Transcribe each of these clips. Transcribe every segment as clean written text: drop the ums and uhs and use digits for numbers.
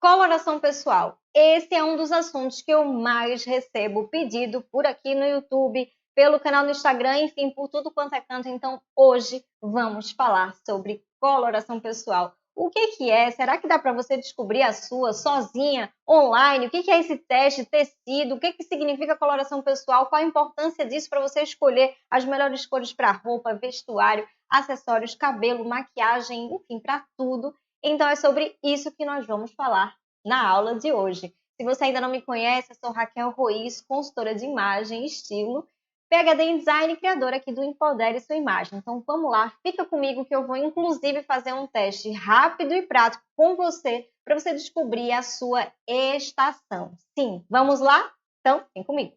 Coloração pessoal. Esse é um dos assuntos que eu mais recebo pedido por aqui no YouTube, pelo canal no Instagram, enfim, por tudo quanto é canto. Então, hoje vamos falar sobre coloração pessoal. O que é? Será que dá para você descobrir a sua sozinha, online? O que é esse teste, tecido? O que significa coloração pessoal? Qual a importância disso para você escolher as melhores cores para roupa, vestuário, acessórios, cabelo, maquiagem, enfim, para tudo? Então é sobre isso que nós vamos falar na aula de hoje. Se você ainda não me conhece, eu sou Raquel Ruiz, consultora de imagem e estilo, PhD em design e criadora aqui do Empodere Sua Imagem. Então vamos lá, fica comigo que eu vou inclusive fazer um teste rápido e prático com você para você descobrir a sua estação. Sim, vamos lá? Então vem comigo.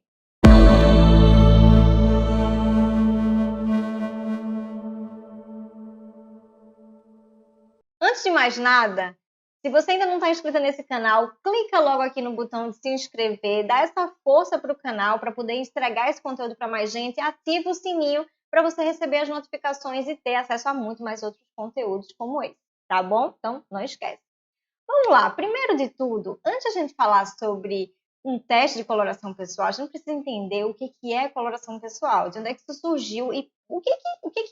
Antes de mais nada, se você ainda não está inscrita nesse canal, clica logo aqui no botão de se inscrever, dá essa força para o canal para poder entregar esse conteúdo para mais gente e ativa o sininho para você receber as notificações e ter acesso a muito mais outros conteúdos como esse, tá bom? Então, não esquece. Vamos lá, primeiro de tudo, antes de a gente falar sobre um teste de coloração pessoal, a gente precisa entender o que é coloração pessoal, de onde é que isso surgiu e o que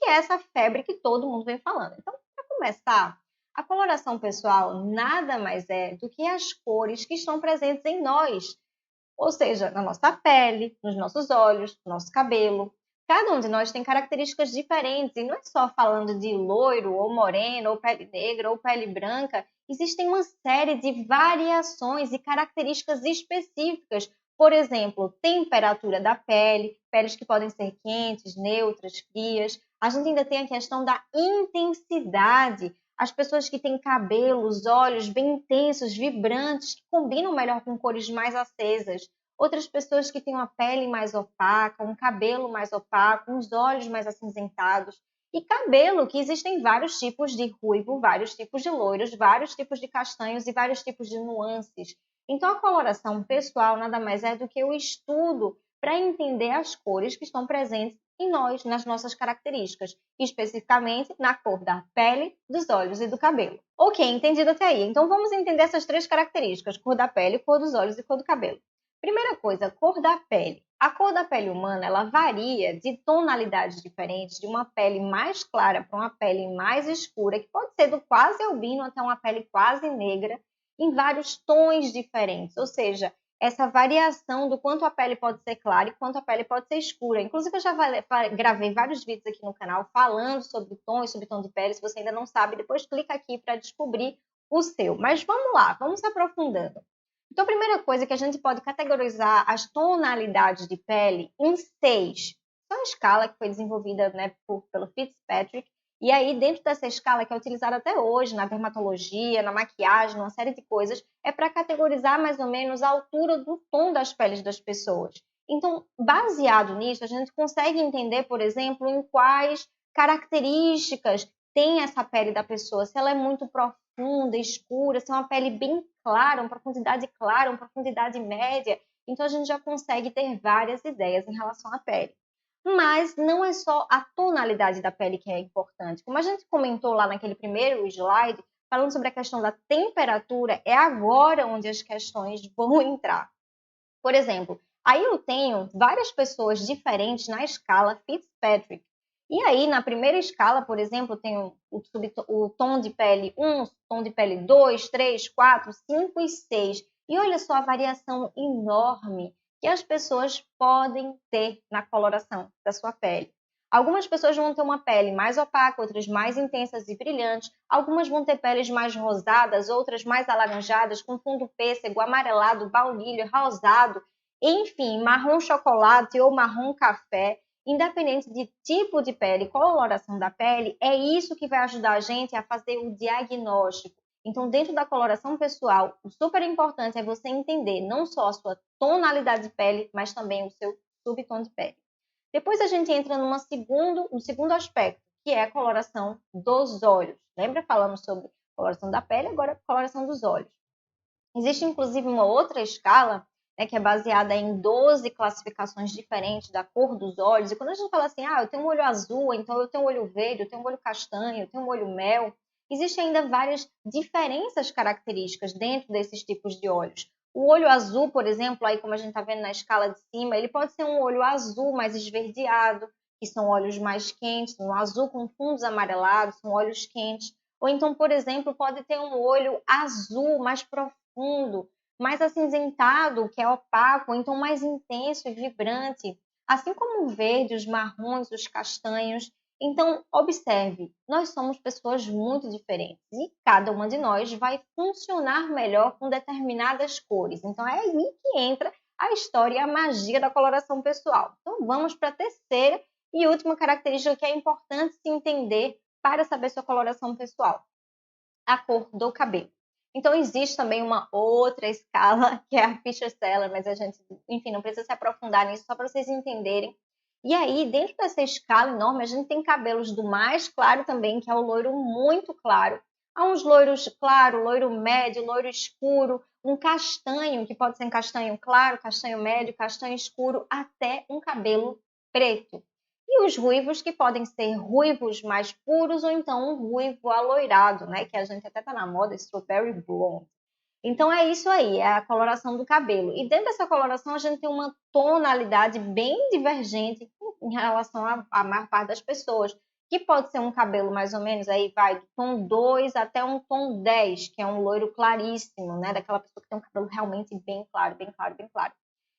é essa febre que todo mundo vem falando. Então, para começar, a coloração pessoal nada mais é do que as cores que estão presentes em nós, ou seja, na nossa pele, nos nossos olhos, no nosso cabelo. Cada um de nós tem características diferentes, e não é só falando de loiro, ou moreno, ou pele negra, ou pele branca. Existem uma série de variações e características específicas. Por exemplo, temperatura da pele, peles que podem ser quentes, neutras, frias. A gente ainda tem a questão da intensidade. As pessoas que têm cabelos, olhos bem intensos, vibrantes, que combinam melhor com cores mais acesas. Outras pessoas que têm uma pele mais opaca, um cabelo mais opaco, uns olhos mais acinzentados. E cabelo, que existem vários tipos de ruivo, vários tipos de loiros, vários tipos de castanhos e vários tipos de nuances. Então, a coloração pessoal nada mais é do que o estudo para entender as cores que estão presentes em nós, nas nossas características, especificamente na cor da pele, dos olhos e do cabelo. Ok, entendido até aí. Então vamos entender essas três características, cor da pele, cor dos olhos e cor do cabelo. Primeira coisa, cor da pele. A cor da pele humana, ela varia de tonalidades diferentes, de uma pele mais clara para uma pele mais escura, que pode ser do quase albino até uma pele quase negra, em vários tons diferentes, ou seja, essa variação do quanto a pele pode ser clara e quanto a pele pode ser escura. Inclusive, eu já gravei vários vídeos aqui no canal falando sobre tons, sobre tom de pele. Se você ainda não sabe, depois clica aqui para descobrir o seu. Mas vamos lá, vamos aprofundando. Então, a primeira coisa é que a gente pode categorizar as tonalidades de pele em 6. É uma escala que foi desenvolvida, né, pelo Fitzpatrick. E aí, dentro dessa escala, que é utilizada até hoje na dermatologia, na maquiagem, numa série de coisas, é para categorizar mais ou menos a altura do tom das peles das pessoas. Então, baseado nisso, a gente consegue entender, por exemplo, em quais características tem essa pele da pessoa, se ela é muito profunda, escura, se é uma pele bem clara, uma profundidade média. Então, a gente já consegue ter várias ideias em relação à pele. Mas não é só a tonalidade da pele que é importante. Como a gente comentou lá naquele primeiro slide, falando sobre a questão da temperatura, é agora onde as questões vão entrar. Por exemplo, aí eu tenho várias pessoas diferentes na escala Fitzpatrick. E aí, na primeira escala, por exemplo, eu tenho o tom de pele 1, tom de pele 2, 3, 4, 5 e 6. E olha só a variação enorme que as pessoas podem ter na coloração da sua pele. Algumas pessoas vão ter uma pele mais opaca, outras mais intensas e brilhantes. Algumas vão ter peles mais rosadas, outras mais alaranjadas, com fundo pêssego, amarelado, baunilha, rosado, enfim, marrom chocolate ou marrom café. Independente de tipo de pele, coloração da pele, é isso que vai ajudar a gente a fazer o diagnóstico. Então, dentro da coloração pessoal, o super importante é você entender não só a sua tonalidade de pele, mas também o seu subtom de pele. Depois a gente entra no segundo aspecto, que é a coloração dos olhos. Lembra? Falamos sobre coloração da pele, agora coloração dos olhos. Existe, inclusive, uma outra escala, né, que é baseada em 12 classificações diferentes da cor dos olhos. E quando a gente fala assim, eu tenho um olho azul, então eu tenho um olho verde, eu tenho um olho castanho, eu tenho um olho mel, existem ainda várias diferenças características dentro desses tipos de olhos. O olho azul, por exemplo, aí como a gente está vendo na escala de cima, ele pode ser um olho azul mais esverdeado, que são olhos mais quentes, um azul com fundos amarelados, são olhos quentes. Ou então, por exemplo, pode ter um olho azul mais profundo, mais acinzentado, que é opaco, ou então mais intenso e vibrante, assim como o verde, os marrons, os castanhos. Então, observe, nós somos pessoas muito diferentes e cada uma de nós vai funcionar melhor com determinadas cores. Então, é aí que entra a história e a magia da coloração pessoal. Então, vamos para a terceira e última característica que é importante se entender para saber sua coloração pessoal: a cor do cabelo. Então, existe também uma outra escala, que é a Fischer-Sheller, mas a gente, enfim, não precisa se aprofundar nisso, só para vocês entenderem. E aí, dentro dessa escala enorme, a gente tem cabelos do mais claro também, que é o loiro muito claro. Há uns loiros claro, loiro médio, loiro escuro, um castanho, que pode ser um castanho claro, castanho médio, castanho escuro, até um cabelo preto. E os ruivos, que podem ser ruivos mais puros ou então um ruivo aloirado, né? Que a gente até tá na moda, strawberry blonde. Então é isso aí, é a coloração do cabelo. E dentro dessa coloração a gente tem uma tonalidade bem divergente em relação à maior parte das pessoas, que pode ser um cabelo mais ou menos aí vai do tom 2 até um tom 10, que é um loiro claríssimo, né? Daquela pessoa que tem um cabelo realmente bem claro, bem claro, bem claro.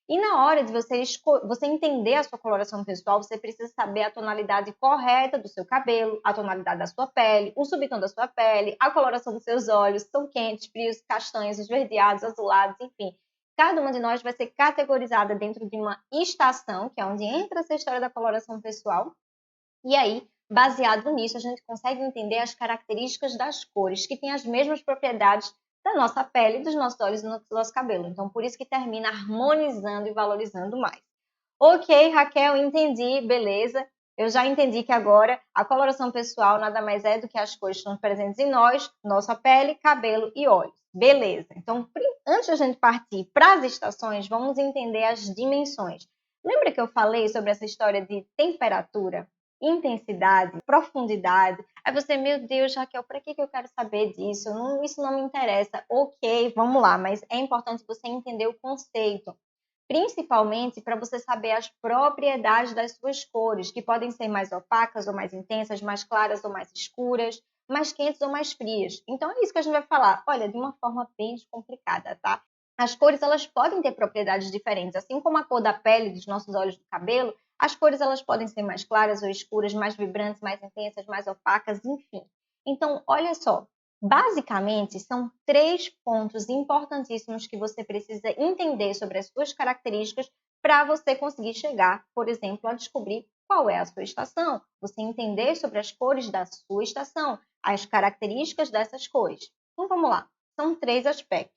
E na hora de você entender a sua coloração pessoal, você precisa saber a tonalidade correta do seu cabelo, a tonalidade da sua pele, o subtom da sua pele, a coloração dos seus olhos, são quentes, frios, castanhos, esverdeados, azulados, enfim. Cada uma de nós vai ser categorizada dentro de uma estação, que é onde entra essa história da coloração pessoal. E aí, baseado nisso, a gente consegue entender as características das cores, que têm as mesmas propriedades da nossa pele, dos nossos olhos e do nosso cabelo. Então, por isso que termina harmonizando e valorizando mais. Ok, Raquel, entendi, beleza. Eu já entendi que agora a coloração pessoal nada mais é do que as cores que estão presentes em nós, nossa pele, cabelo e olhos. Beleza. Então, antes de a gente partir para as estações, vamos entender as dimensões. Lembra que eu falei sobre essa história de temperatura, intensidade, profundidade? Aí você, meu Deus, Raquel, para que eu quero saber disso? Não, isso não me interessa. Ok, vamos lá, mas é importante você entender o conceito, principalmente para você saber as propriedades das suas cores, que podem ser mais opacas ou mais intensas, mais claras ou mais escuras, mais quentes ou mais frias. Então é isso que a gente vai falar, olha, de uma forma bem descomplicada, tá? As cores, elas podem ter propriedades diferentes, assim como a cor da pele, dos nossos olhos, do cabelo, as cores, elas podem ser mais claras ou escuras, mais vibrantes, mais intensas, mais opacas, enfim. Então, olha só, basicamente, são 3 pontos importantíssimos que você precisa entender sobre as suas características para você conseguir chegar, por exemplo, a descobrir qual é a sua estação. Você entender sobre as cores da sua estação, as características dessas cores. Então, vamos lá. São 3 aspectos.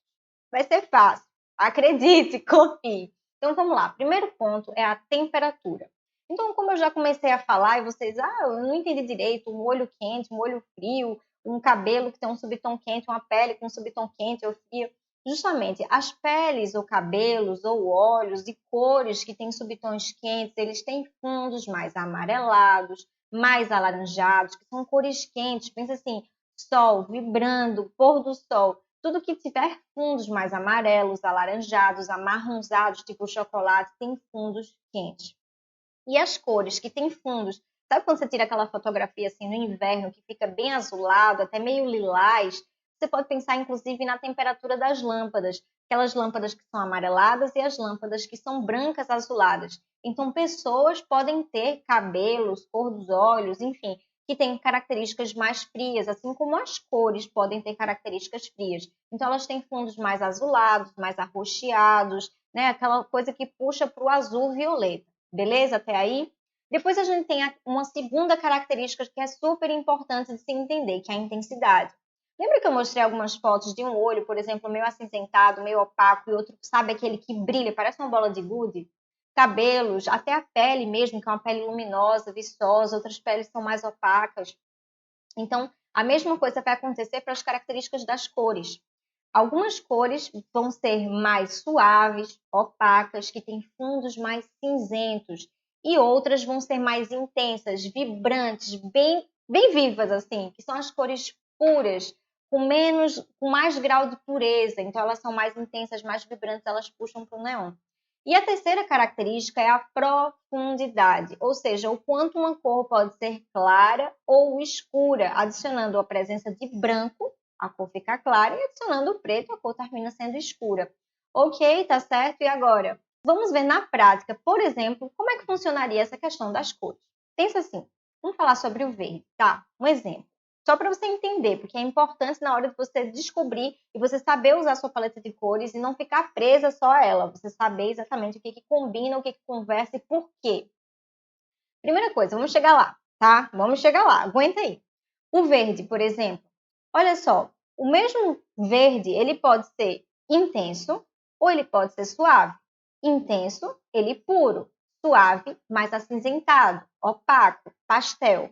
Vai ser fácil. Acredite, confie. Então, vamos lá. Primeiro ponto é a temperatura. Então, como eu já comecei a falar e vocês, eu não entendi direito, um olho quente, um olho frio, um cabelo que tem um subtom quente, uma pele com um subtom quente ou frio. Justamente, as peles ou cabelos ou olhos e cores que têm subtons quentes, eles têm fundos mais amarelados, mais alaranjados, que são cores quentes. Pensa assim, sol vibrando, pôr do sol. Tudo que tiver fundos mais amarelos, alaranjados, amarronzados, tipo chocolate, tem fundos quentes. E as cores que têm fundos, sabe quando você tira aquela fotografia assim no inverno que fica bem azulado, até meio lilás? Você pode pensar inclusive na temperatura das lâmpadas, aquelas lâmpadas que são amareladas e as lâmpadas que são brancas azuladas. Então, pessoas podem ter cabelos, cor dos olhos, enfim, que têm características mais frias, assim como as cores podem ter características frias. Então, elas têm fundos mais azulados, mais arroxeados, né? Aquela coisa que puxa para o azul violeta. Beleza até aí? Depois a gente tem uma segunda característica que é super importante de se entender, que é a intensidade. Lembra que eu mostrei algumas fotos de um olho, por exemplo, meio acinzentado, meio opaco, e outro, sabe, aquele que brilha, parece uma bola de gude? Cabelos, até a pele mesmo, que é uma pele luminosa, viçosa, outras peles são mais opacas. Então, a mesma coisa vai acontecer para as características das cores. Algumas cores vão ser mais suaves, opacas, que têm fundos mais cinzentos, e outras vão ser mais intensas, vibrantes, bem vivas, assim, que são as cores escuras, com mais grau de pureza, então elas são mais intensas, mais vibrantes, elas puxam para o neon. E a terceira característica é a profundidade, ou seja, o quanto uma cor pode ser clara ou escura, adicionando a presença de branco, a cor fica clara, e adicionando o preto, a cor termina sendo escura. Ok, tá certo? E agora? Vamos ver na prática, por exemplo, como é que funcionaria essa questão das cores. Pensa assim, vamos falar sobre o verde, tá? Um exemplo. Só para você entender, porque é importante na hora de você descobrir e você saber usar a sua paleta de cores e não ficar presa só a ela. Você saber exatamente o que combina, o que conversa e por quê. Primeira coisa, vamos chegar lá, tá? Vamos chegar lá, aguenta aí. O verde, por exemplo. Olha só, o mesmo verde, ele pode ser intenso ou ele pode ser suave. Intenso, ele puro. Suave, mais acinzentado, opaco, pastel.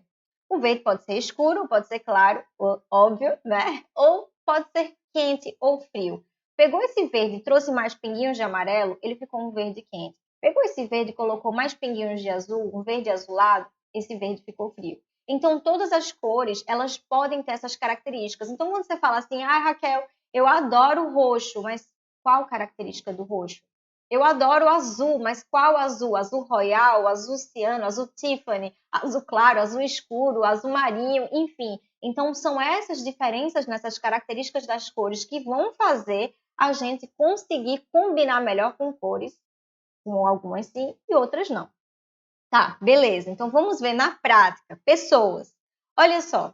O verde pode ser escuro, pode ser claro, óbvio, né? Ou pode ser quente ou frio. Pegou esse verde e trouxe mais pinguinhos de amarelo, ele ficou um verde quente. Pegou esse verde e colocou mais pinguinhos de azul, um verde azulado, esse verde ficou frio. Então, todas as cores, elas podem ter essas características. Então, quando você fala assim, Raquel, eu adoro o roxo, mas qual característica do roxo? Eu adoro o azul, mas qual azul? Azul royal, azul ciano, azul Tiffany, azul claro, azul escuro, azul marinho, enfim. Então, são essas diferenças nessas características das cores que vão fazer a gente conseguir combinar melhor com cores, com algumas sim e outras não. Tá, beleza. Então, vamos ver na prática. Pessoas. Olha só.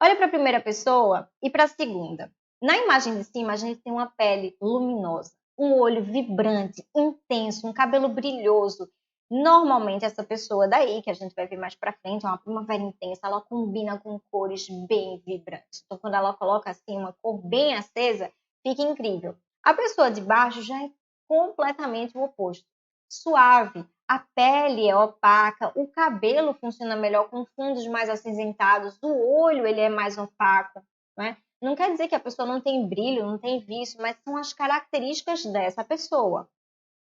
Olha para a primeira pessoa e para a segunda. Na imagem de cima, a gente tem uma pele luminosa, um olho vibrante, intenso, um cabelo brilhoso. Normalmente, essa pessoa daí, que a gente vai ver mais para frente, é uma primavera intensa, ela combina com cores bem vibrantes. Então, quando ela coloca assim uma cor bem acesa, fica incrível. A pessoa de baixo já é completamente o oposto. Suave, a pele é opaca, o cabelo funciona melhor com fundos mais acinzentados, o olho ele é mais opaco, né? Não quer dizer que a pessoa não tem brilho, não tem vício, mas são as características dessa pessoa.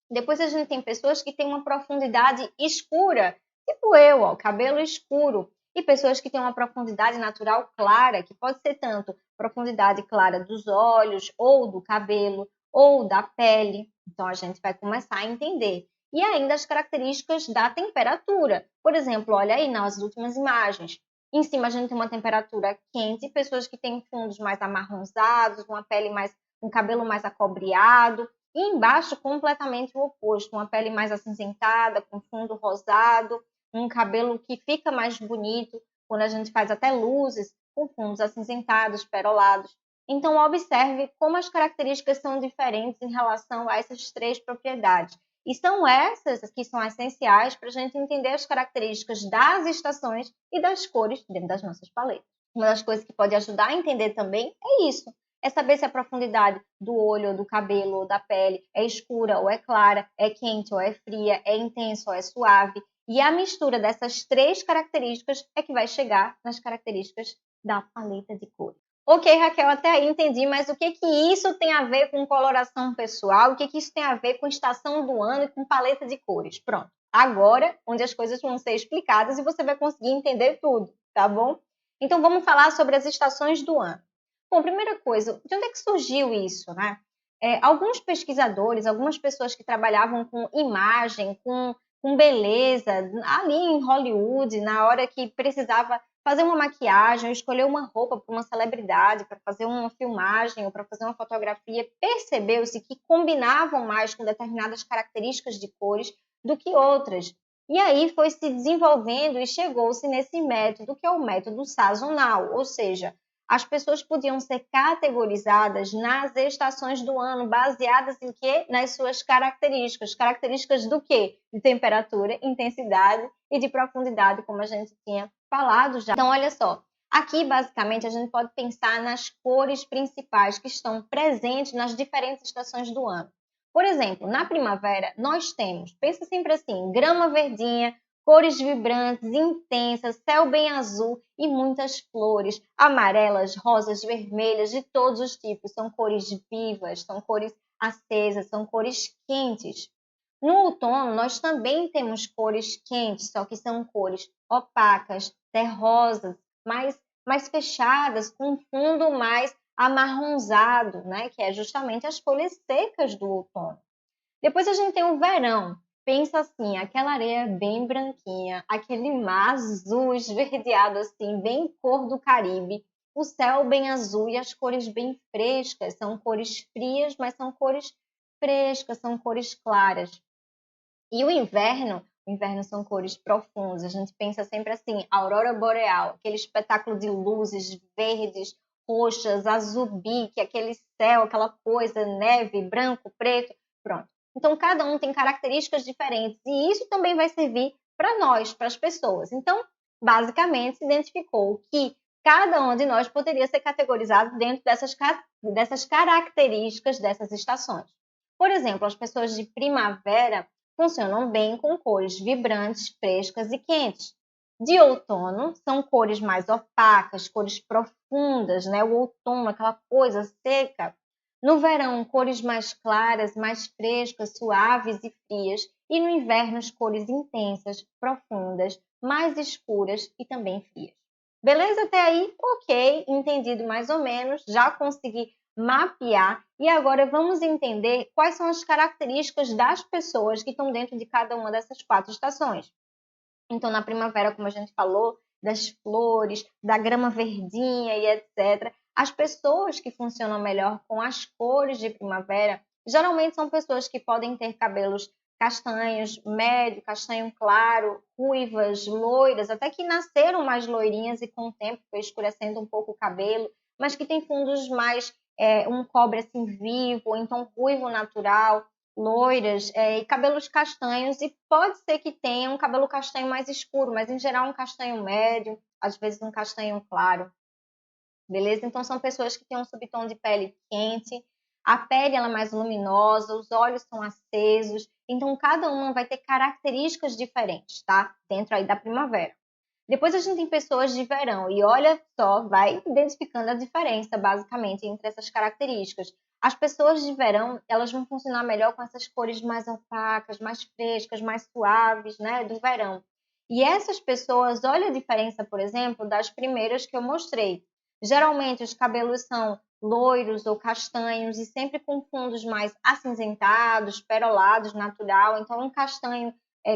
Depois a gente tem pessoas que têm uma profundidade escura, tipo eu, ó, cabelo escuro. E pessoas que têm uma profundidade natural clara, que pode ser tanto profundidade clara dos olhos, ou do cabelo, ou da pele. Então a gente vai começar a entender. E ainda as características da temperatura. Por exemplo, olha aí nas últimas imagens. Em cima a gente tem uma temperatura quente, pessoas que têm fundos mais amarronzados, uma pele mais, um cabelo mais acobreado. E embaixo, completamente o oposto, uma pele mais acinzentada, com fundo rosado, um cabelo que fica mais bonito quando a gente faz até luzes com fundos acinzentados, perolados. Então, observe como as características são diferentes em relação a essas três propriedades. E são essas que são essenciais para a gente entender as características das estações e das cores dentro das nossas paletas. Uma das coisas que pode ajudar a entender também é isso. É saber se a profundidade do olho, ou do cabelo, ou da pele é escura ou é clara, é quente ou é fria, é intensa ou é suave. E a mistura dessas três características é que vai chegar nas características da paleta de cores. Ok, Raquel, até aí entendi, mas o que isso tem a ver com coloração pessoal? O que isso tem a ver com estação do ano e com paleta de cores? Pronto, agora onde as coisas vão ser explicadas e você vai conseguir entender tudo, tá bom? Então vamos falar sobre as estações do ano. Bom, primeira coisa, de onde é que surgiu isso, né? Alguns pesquisadores, algumas pessoas que trabalhavam com imagem, com beleza, ali em Hollywood, na hora que precisava fazer uma maquiagem, escolher uma roupa para uma celebridade, para fazer uma filmagem ou para fazer uma fotografia, percebeu-se que combinavam mais com determinadas características de cores do que outras. E aí foi se desenvolvendo e chegou-se nesse método, que é o método sazonal, ou seja, as pessoas podiam ser categorizadas nas estações do ano, baseadas em quê? Nas suas características. Características do quê? De temperatura, intensidade e de profundidade, como a gente tinha falado já. Então, olha só. Aqui, basicamente, a gente pode pensar nas cores principais que estão presentes nas diferentes estações do ano. Por exemplo, na primavera, nós temos, pensa sempre assim, grama verdinha, cores vibrantes, intensas, céu bem azul e muitas flores, amarelas, rosas, vermelhas, de todos os tipos. São cores vivas, são cores acesas, são cores quentes. No outono, nós também temos cores quentes, só que são cores opacas, terrosas, mais mais fechadas, com um fundo mais amarronzado, né? Que é justamente as folhas secas do outono. Depois a gente tem o verão. Pensa assim, aquela areia bem branquinha, aquele mar azul esverdeado assim, bem cor do Caribe, o céu bem azul e as cores bem frescas, são cores frias, mas são cores frescas, são cores claras. E o inverno são cores profundas. A gente pensa sempre assim, aurora boreal, aquele espetáculo de luzes verdes, roxas, azul bique, aquele céu, aquela coisa, neve, branco, preto, pronto. Então, cada um tem características diferentes e isso também vai servir para nós, para as pessoas. Então, basicamente, se identificou que cada um de nós poderia ser categorizado dentro dessas características dessas estações. Por exemplo, as pessoas de primavera funcionam bem com cores vibrantes, frescas e quentes. De outono, são cores mais opacas, cores profundas, né? O outono, aquela coisa seca. No verão, cores mais claras, mais frescas, suaves e frias. E no inverno, as cores intensas, profundas, mais escuras e também frias. Beleza até aí? Ok, entendido mais ou menos, já consegui mapear e agora vamos entender quais são as características das pessoas que estão dentro de cada uma dessas 4 estações. Então, na primavera, como a gente falou, das flores, da grama verdinha e etc. As pessoas que funcionam melhor com as cores de primavera geralmente são pessoas que podem ter cabelos castanhos, médio, castanho claro, ruivas, loiras, até que nasceram mais loirinhas e com o tempo foi escurecendo um pouco o cabelo, mas que tem fundos mais um cobre assim vivo, ou então ruivo natural, loiras e cabelos castanhos, e pode ser que tenha um cabelo castanho mais escuro, mas em geral um castanho médio, às vezes um castanho claro, beleza? Então são pessoas que têm um subtom de pele quente, a pele ela é mais luminosa, os olhos são acesos, então cada uma vai ter características diferentes, tá? Dentro aí da primavera. Depois a gente tem pessoas de verão e olha só, vai identificando a diferença basicamente entre essas características. As pessoas de verão, elas vão funcionar melhor com essas cores mais opacas, mais frescas, mais suaves, né, do verão. E essas pessoas, olha a diferença, por exemplo, das primeiras que eu mostrei. Geralmente os cabelos são loiros ou castanhos e sempre com fundos mais acinzentados, perolados, natural. Então um castanho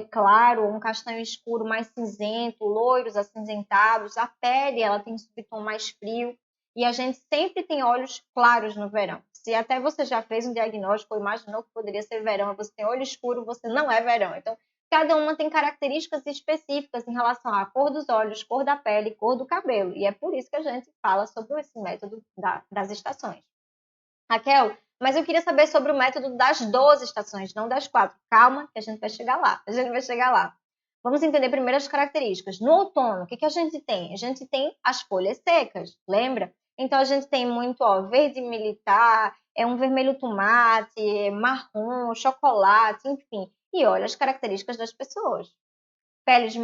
claro, um castanho escuro mais cinzento, loiros acinzentados, a pele ela tem subtom mais frio e a gente sempre tem olhos claros no verão. Se até você já fez um diagnóstico ou imaginou que poderia ser verão, você tem olho escuro, você não é verão. Então, cada uma tem características específicas em relação à cor dos olhos, cor da pele, cor do cabelo. E é por isso que a gente fala sobre esse método das estações. Raquel, mas eu queria saber sobre o método das 12 estações, não das 4. Calma, que a gente vai chegar lá. A gente vai chegar lá. Vamos entender primeiro as características. No outono, o que a gente tem? A gente tem as folhas secas, lembra? Então, a gente tem muito verde militar, um vermelho tomate, marrom, chocolate, enfim. E olha as características das pessoas. Peles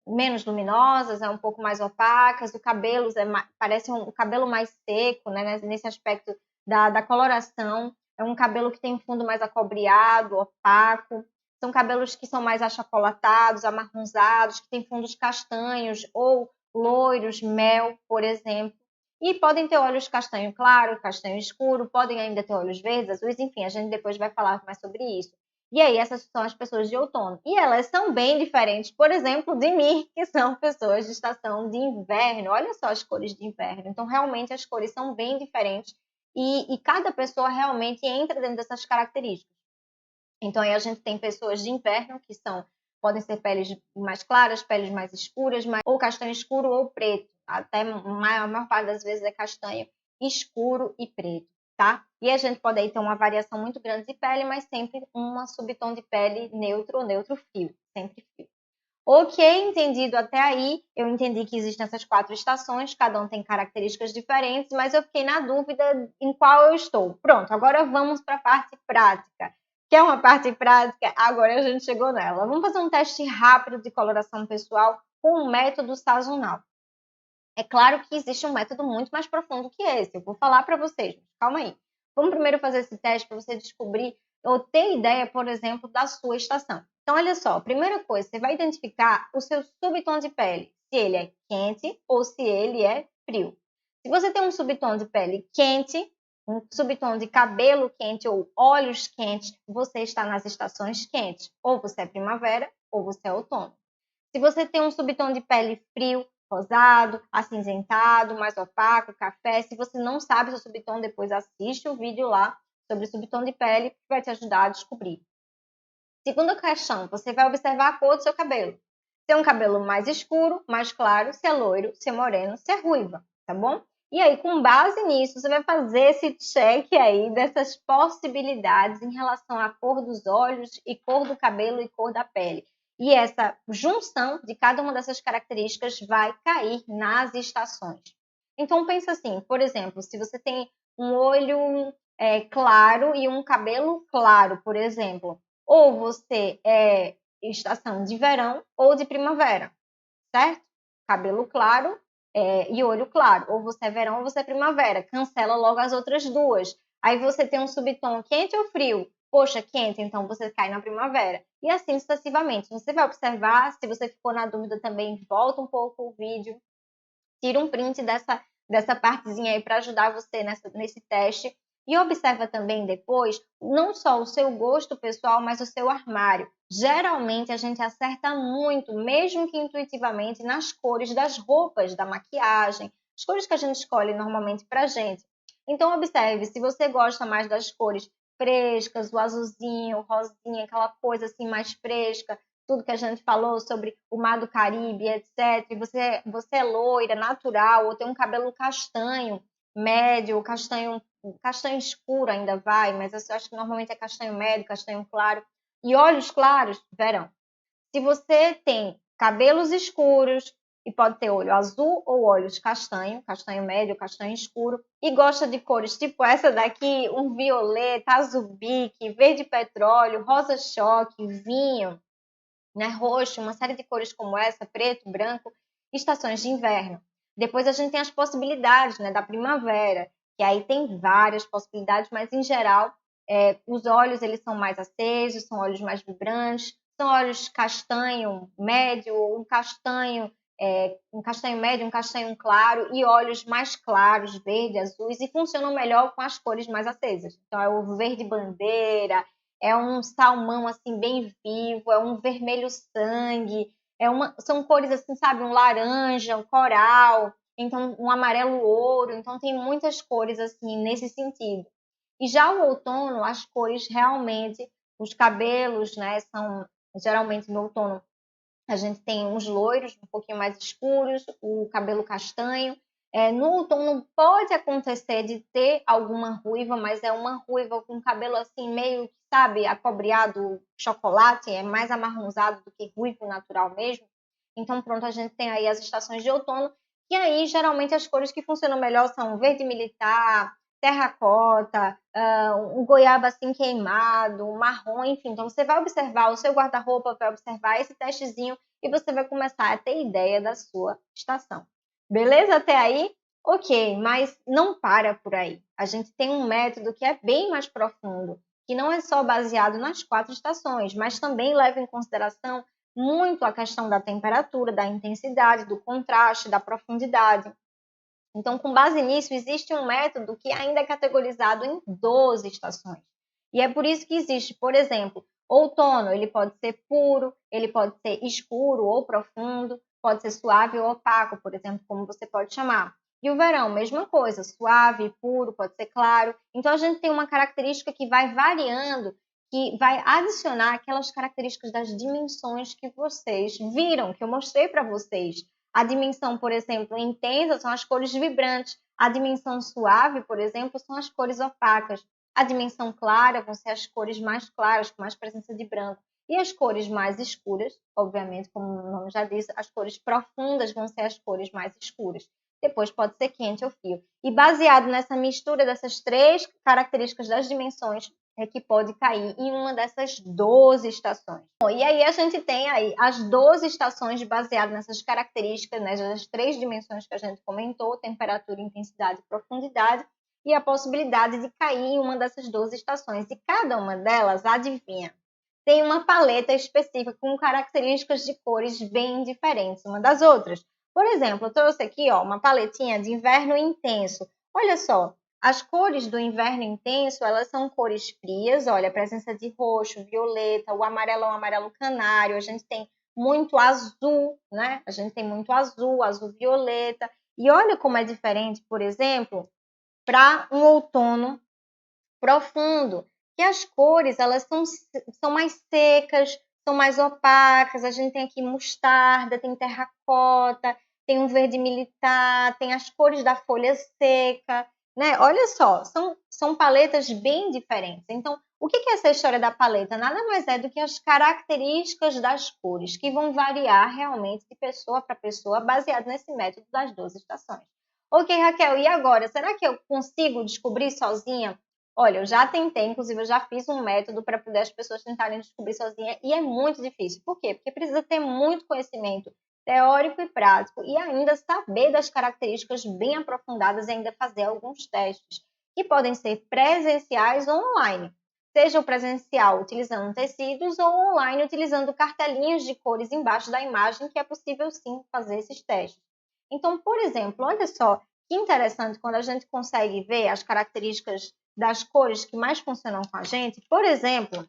menos luminosas, um pouco mais opacas, o cabelo parece um cabelo mais seco, né, nesse aspecto da coloração. É um cabelo que tem um fundo mais acobreado, opaco. São cabelos que são mais achocolatados, amarronzados, que têm fundos castanhos ou loiros, mel, por exemplo. E podem ter olhos castanho claro, castanho escuro, podem ainda ter olhos verdes, azuis, enfim, a gente depois vai falar mais sobre isso. E aí, essas são as pessoas de outono. E elas são bem diferentes, por exemplo, de mim, que são pessoas de estação de inverno. Olha só as cores de inverno. Então, realmente, as cores são bem diferentes. E cada pessoa realmente entra dentro dessas características. Então, aí a gente tem pessoas de inverno, que podem ser peles mais claras, peles mais escuras, ou castanho escuro ou preto. Até a maior parte das vezes é castanho escuro e preto. Tá? E a gente pode aí ter uma variação muito grande de pele, mas sempre um subtom de pele neutro ou neutro fio, sempre fio. Ok, entendido até aí, eu entendi que existem essas 4 estações, cada um tem características diferentes, mas eu fiquei na dúvida em qual eu estou. Pronto, agora vamos para a parte prática. Quer uma parte prática? Agora a gente chegou nela. Vamos fazer um teste rápido de coloração pessoal com um método sazonal. É claro que existe um método muito mais profundo que esse. Eu vou falar para vocês, calma aí. Vamos primeiro fazer esse teste para você descobrir ou ter ideia, por exemplo, da sua estação. Então, olha só, primeira coisa, você vai identificar o seu subtom de pele, se ele é quente ou se ele é frio. Se você tem um subtom de pele quente, um subtom de cabelo quente ou olhos quentes, você está nas estações quentes. Ou você é primavera, ou você é outono. Se você tem um subtom de pele frio, rosado, acinzentado, mais opaco, café, se você não sabe o seu subtom, depois assiste o vídeo lá sobre subtom de pele, que vai te ajudar a descobrir. Segunda questão, você vai observar a cor do seu cabelo. Se é um cabelo mais escuro, mais claro, se é loiro, se é moreno, se é ruiva, tá bom? E aí, com base nisso, você vai fazer esse check aí dessas possibilidades em relação à cor dos olhos e cor do cabelo e cor da pele. E essa junção de cada uma dessas características vai cair nas estações. Então, pensa assim, por exemplo, se você tem um olho claro e um cabelo claro, por exemplo, ou você é estação de verão ou de primavera, certo? Cabelo claro e olho claro. Ou você é verão ou você é primavera. Cancela logo as outras duas. Aí você tem um subtom quente ou frio? Poxa, quente, então você cai na primavera. E assim sucessivamente. Você vai observar, se você ficou na dúvida também, volta um pouco o vídeo, tira um print dessa partezinha aí para ajudar você nesse teste. E observa também depois, não só o seu gosto pessoal, mas o seu armário. Geralmente a gente acerta muito, mesmo que intuitivamente, nas cores das roupas, da maquiagem, as cores que a gente escolhe normalmente pra gente. Então observe, se você gosta mais das cores frescas, o azulzinho, o rosinha, aquela coisa assim mais fresca, tudo que a gente falou sobre o mar do Caribe, etc. E você é loira, natural, ou tem um cabelo castanho, médio, castanho escuro ainda vai, mas eu acho que normalmente é castanho médio, castanho claro. E olhos claros, verão. Se você tem cabelos escuros, e pode ter olho azul ou olhos castanho, castanho médio, castanho escuro, e gosta de cores tipo essa daqui, um violeta, azul bique, verde petróleo, rosa choque, vinho, né, roxo, uma série de cores como essa, preto, branco, estações de inverno. Depois a gente tem as possibilidades, né, da primavera, que aí tem várias possibilidades, mas em geral os olhos eles são mais acesos, são olhos mais vibrantes, são olhos castanho médio, um castanho médio, um castanho claro e olhos mais claros, verde, azuis, e funcionam melhor com as cores mais acesas. Então é o verde bandeira, é um salmão assim bem vivo, é um vermelho sangue, são cores assim, sabe, um laranja, um coral, então um amarelo ouro, então tem muitas cores assim nesse sentido. E já o outono, as cores realmente, os cabelos, né, são geralmente no outono a gente tem uns loiros um pouquinho mais escuros, o cabelo castanho. No outono pode acontecer de ter alguma ruiva, mas é uma ruiva com cabelo assim meio, sabe, acobreado, chocolate, é mais amarronzado do que ruivo natural mesmo. Então pronto, a gente tem aí as estações de outono, e aí geralmente as cores que funcionam melhor são verde militar, terracota, um goiaba assim queimado, um marrom, enfim. Então você vai observar o seu guarda-roupa, vai observar esse testezinho e você vai começar a ter ideia da sua estação. Beleza até aí? Ok, mas não para por aí. A gente tem um método que é bem mais profundo, que não é só baseado nas 4 estações, mas também leva em consideração muito a questão da temperatura, da intensidade, do contraste, da profundidade. Então, com base nisso, existe um método que ainda é categorizado em 12 estações. E é por isso que existe, por exemplo, outono, ele pode ser puro, ele pode ser escuro ou profundo, pode ser suave ou opaco, por exemplo, como você pode chamar. E o verão, mesma coisa, suave, puro, pode ser claro. Então, a gente tem uma característica que vai variando, que vai adicionar aquelas características das dimensões que vocês viram, que eu mostrei para vocês. A dimensão, por exemplo, intensa são as cores vibrantes. A dimensão suave, por exemplo, são as cores opacas. A dimensão clara vão ser as cores mais claras, com mais presença de branco. E as cores mais escuras, obviamente, como o nome já diz, as cores profundas vão ser as cores mais escuras. Depois pode ser quente ou frio. E baseado nessa mistura dessas 3 características das dimensões, é que pode cair em uma dessas 12 estações. Bom, e aí a gente tem aí as 12 estações baseadas nessas características, né, das 3 dimensões que a gente comentou, temperatura, intensidade e profundidade, e a possibilidade de cair em uma dessas 12 estações. E cada uma delas, adivinha, tem uma paleta específica com características de cores bem diferentes uma das outras. Por exemplo, eu trouxe aqui, ó, uma paletinha de inverno intenso. Olha só, as cores do inverno intenso, elas são cores frias, olha, a presença de roxo, violeta, o amarelo é um amarelo canário, a gente tem muito azul, né? A gente tem muito azul, azul violeta. E olha como é diferente, por exemplo, para um outono profundo, que as cores elas são mais secas, são mais opacas. A gente tem aqui mostarda, tem terracota, tem um verde militar, tem as cores da folha seca, né? Olha só, são paletas bem diferentes. Então, o que é essa história da paleta? Nada mais é do que as características das cores, que vão variar realmente de pessoa para pessoa, baseado nesse método das 12 estações. Ok, Raquel, e agora? Será que eu consigo descobrir sozinha? Olha, eu já tentei, inclusive eu já fiz um método para poder as pessoas tentarem descobrir sozinha e é muito difícil. Por quê? Porque precisa ter muito conhecimento teórico e prático e ainda saber das características bem aprofundadas e ainda fazer alguns testes, que podem ser presenciais ou online. Seja o presencial utilizando tecidos ou online utilizando cartelinhas de cores embaixo da imagem, que é possível sim fazer esses testes. Então, por exemplo, olha só que interessante quando a gente consegue ver as características das cores que mais funcionam com a gente. Por exemplo,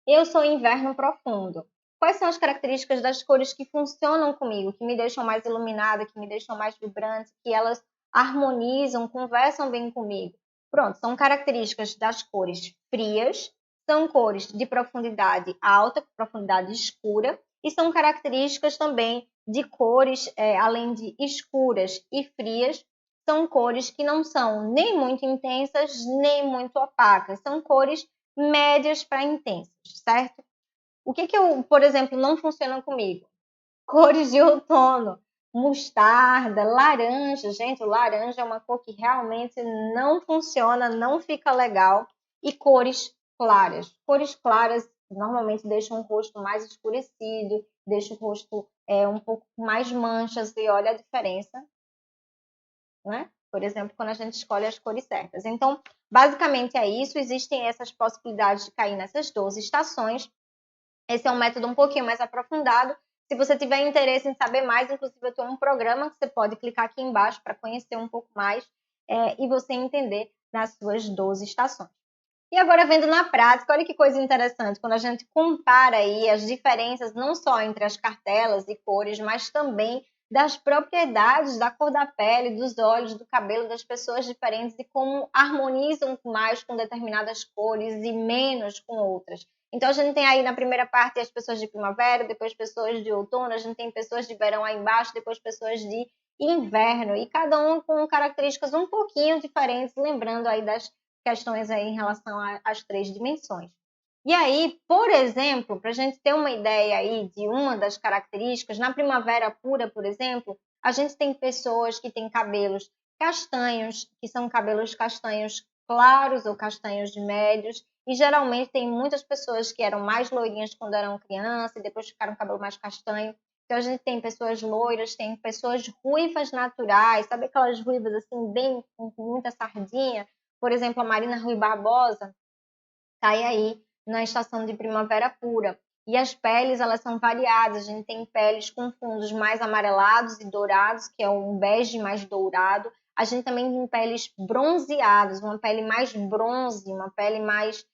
eu sou inverno profundo. Quais são as características das cores que funcionam comigo, que me deixam mais iluminada, que me deixam mais vibrante, que elas harmonizam, conversam bem comigo? Pronto, são características das cores frias, são cores de profundidade alta, profundidade escura, e são características também de cores, além de escuras e frias, são cores que não são nem muito intensas, nem muito opacas. São cores médias para intensas, certo? O que eu, por exemplo, não funciona comigo? Cores de outono, mostarda, laranja. Gente, o laranja é uma cor que realmente não funciona, não fica legal. E cores claras. Cores claras normalmente deixam o rosto mais escurecido, deixam o rosto um pouco mais manchas, e olha a diferença, né? Por exemplo, quando a gente escolhe as cores certas. Então, basicamente é isso. Existem essas possibilidades de cair nessas 12 estações. Esse é um método um pouquinho mais aprofundado. Se você tiver interesse em saber mais, inclusive eu tenho um programa que você pode clicar aqui embaixo para conhecer um pouco mais e você entender nas suas 12 estações. E agora, vendo na prática, olha que coisa interessante, quando a gente compara aí as diferenças não só entre as cartelas e cores, mas também das propriedades da cor da pele, dos olhos, do cabelo das pessoas diferentes e como harmonizam mais com determinadas cores e menos com outras. Então, a gente tem aí na primeira parte as pessoas de primavera, depois pessoas de outono, a gente tem pessoas de verão aí embaixo, depois pessoas de inverno, e cada um com características um pouquinho diferentes, lembrando aí das questões aí em relação às 3 dimensões. E aí, por exemplo, para a gente ter uma ideia aí de uma das características, na primavera pura, por exemplo, a gente tem pessoas que têm cabelos castanhos, que são cabelos castanhos claros ou castanhos médios, e geralmente tem muitas pessoas que eram mais loirinhas quando eram criança e depois ficaram com o cabelo mais castanho. Então a gente tem pessoas loiras, tem pessoas ruivas naturais, sabe aquelas ruivas assim, bem com muita sardinha? Por exemplo, a Marina Rui Barbosa cai aí na estação de primavera pura. E as peles, elas são variadas. A gente tem peles com fundos mais amarelados e dourados, que é um bege mais dourado. A gente também tem peles bronzeadas, uma pele mais bronze, uma pele mais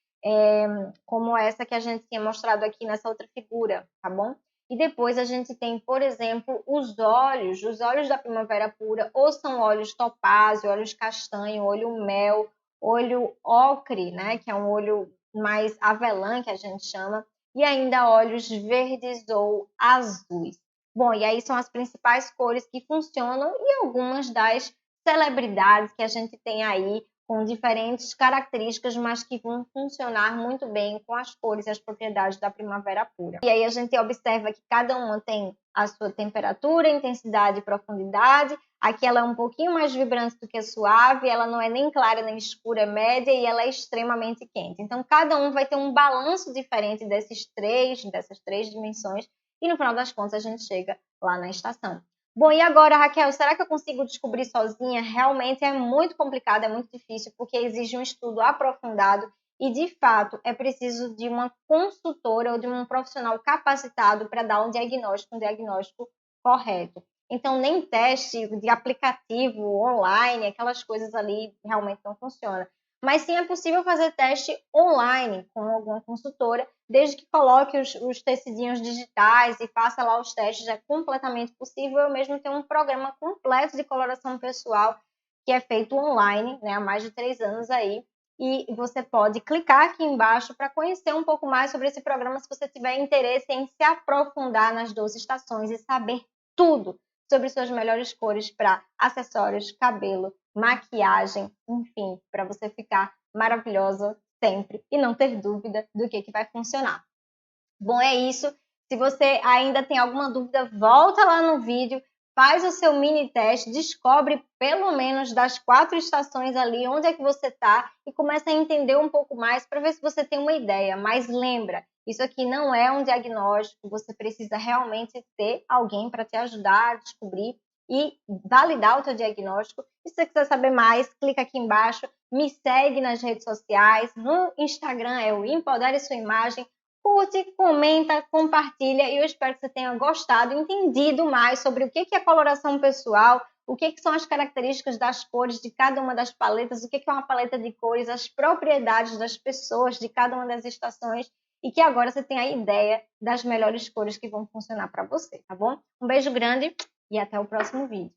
como essa que a gente tinha mostrado aqui nessa outra figura, tá bom? E depois a gente tem, por exemplo, os olhos da primavera pura, ou são olhos topázio, olhos castanho, olho mel, olho ocre, né, que é um olho mais avelã, que a gente chama, e ainda olhos verdes ou azuis. Bom, e aí são as principais cores que funcionam e algumas das celebridades que a gente tem aí com diferentes características, mas que vão funcionar muito bem com as cores e as propriedades da primavera pura. E aí a gente observa que cada uma tem a sua temperatura, intensidade e profundidade. Aqui ela é um pouquinho mais vibrante do que a suave, ela não é nem clara nem escura, é média e ela é extremamente quente. Então, cada um vai ter um balanço diferente dessas três dimensões e no final das contas a gente chega lá na estação. Bom, e agora, Raquel, será que eu consigo descobrir sozinha? Realmente é muito complicado, é muito difícil, porque exige um estudo aprofundado e, de fato, é preciso de uma consultora ou de um profissional capacitado para dar um diagnóstico correto. Então, nem teste de aplicativo online, aquelas coisas ali realmente não funcionam. Mas sim é possível fazer teste online com alguma consultora, desde que coloque os tecidinhos digitais e faça lá os testes, é completamente possível. Eu mesmo tenho um programa completo de coloração pessoal que é feito online, né, há mais de 3 anos aí, e você pode clicar aqui embaixo para conhecer um pouco mais sobre esse programa se você tiver interesse em se aprofundar nas 12 estações e saber tudo sobre suas melhores cores para acessórios, cabelo, maquiagem, enfim, para você ficar maravilhosa sempre e não ter dúvida do que vai funcionar. Bom, é isso. Se você ainda tem alguma dúvida, volta lá no vídeo, faz o seu mini teste, descobre pelo menos das 4 estações ali onde é que você está e começa a entender um pouco mais para ver se você tem uma ideia. Mas lembra, isso aqui não é um diagnóstico, você precisa realmente ter alguém para te ajudar a descobrir e validar o teu diagnóstico. E se você quiser saber mais, clica aqui embaixo, me segue nas redes sociais, no Instagram é o Empodere Sua Imagem. Curte, comenta, compartilha e eu espero que você tenha gostado, entendido mais sobre o que é coloração pessoal, o que são as características das cores de cada uma das paletas, o que é uma paleta de cores, as propriedades das pessoas de cada uma das estações e que agora você tem a ideia das melhores cores que vão funcionar para você, tá bom? Um beijo grande e até o próximo vídeo.